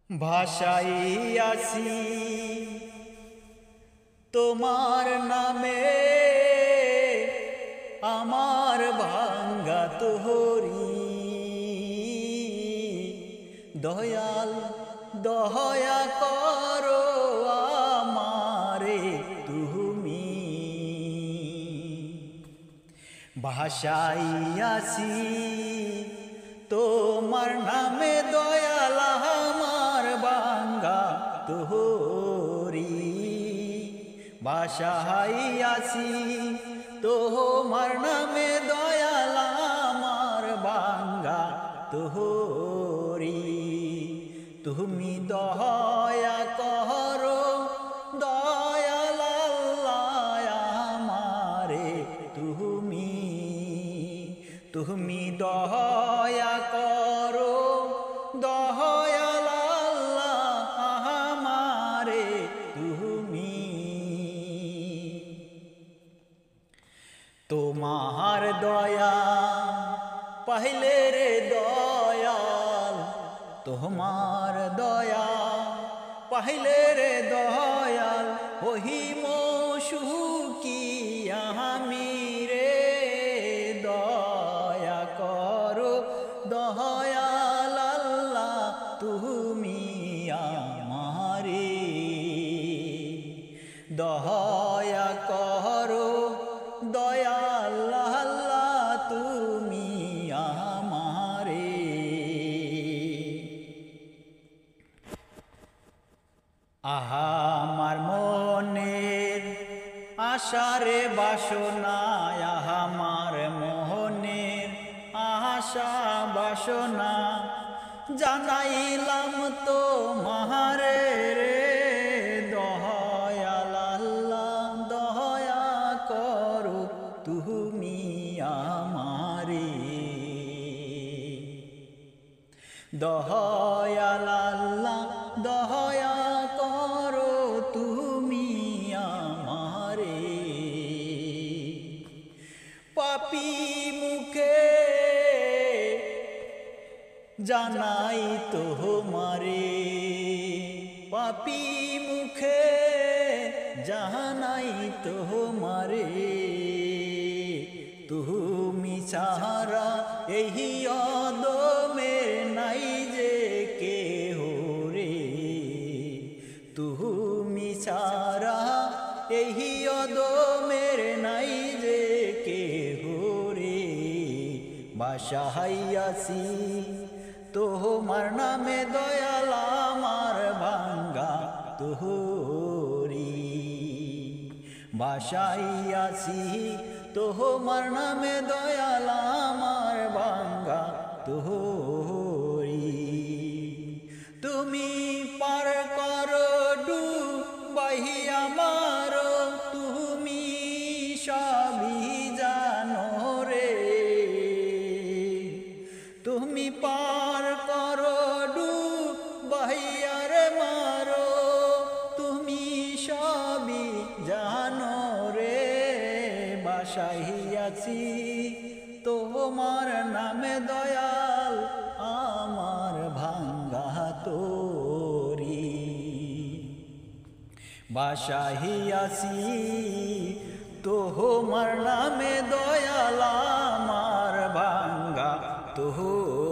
ভাসাইয়াছি তোমার নামে আমার ভাঙ্গা তোহরি। দয়াল দয়া করো আমারে তুমি। ভাসাইয়াছি তোমার নামে দয়াল আমার ভাঙ্গা তোহরি। ভাসাইয়াছি তোমার নামে দয়াল আমার ভাঙ্গা তোহরি। তুমি দয়া করো দয়াল আল্লাহ আমারে তুমি। তুমি দয়া করো দয়াল আল্লাহ আমারে তুমি। তোমার দয়া পাইলে রে দয়াল, তোমার দয়া পাইলে রে দয়াল, ওহিম সুখী আমি রে। দয়া করো দয়াল আল্লাহ তুমি আমারে। দয়া করো দয়াল আল্লাহ তুমি আমারে। আহা আমার মনের আশারে বাসনা, আহা আমার মনের আশা বাসনা, জানাইলাম তো মাহারে রে। দয়াল আল্লাহ দয়া করো তুমি আমারে। দয়াল আল্লাহ দয়া করো তুমি আমারে। পাপী মুখে জানাই তোমারে, পাপী মুখে জানাই তোমারে। তুমি ছাড়া এই অদমের নাই যে কেহ রে। তুমি ছাড়া এই অদমের নাই যে কেহ রে। ভাসাইয়াছি তোমার নামে দয়াল আমার ভাঙ্গা তোহরি। ভাসাইয়াছি তোমার নামে দয়াল আমার ভাঙ্গা তোহরি। তুমি পার করো ডুবাই আমার, তুমি সবই জানো রে। তুমি পার করো ডুবাই আর মারো, তুমি সবই জানো রে। ভাসাইয়াছি তোমার নামে দয়াল আমার ভাঙ্গা তোরি। ভাসাইয়াছি তোমার নামে দয়াল আমার ভাঙ্গা তোরি।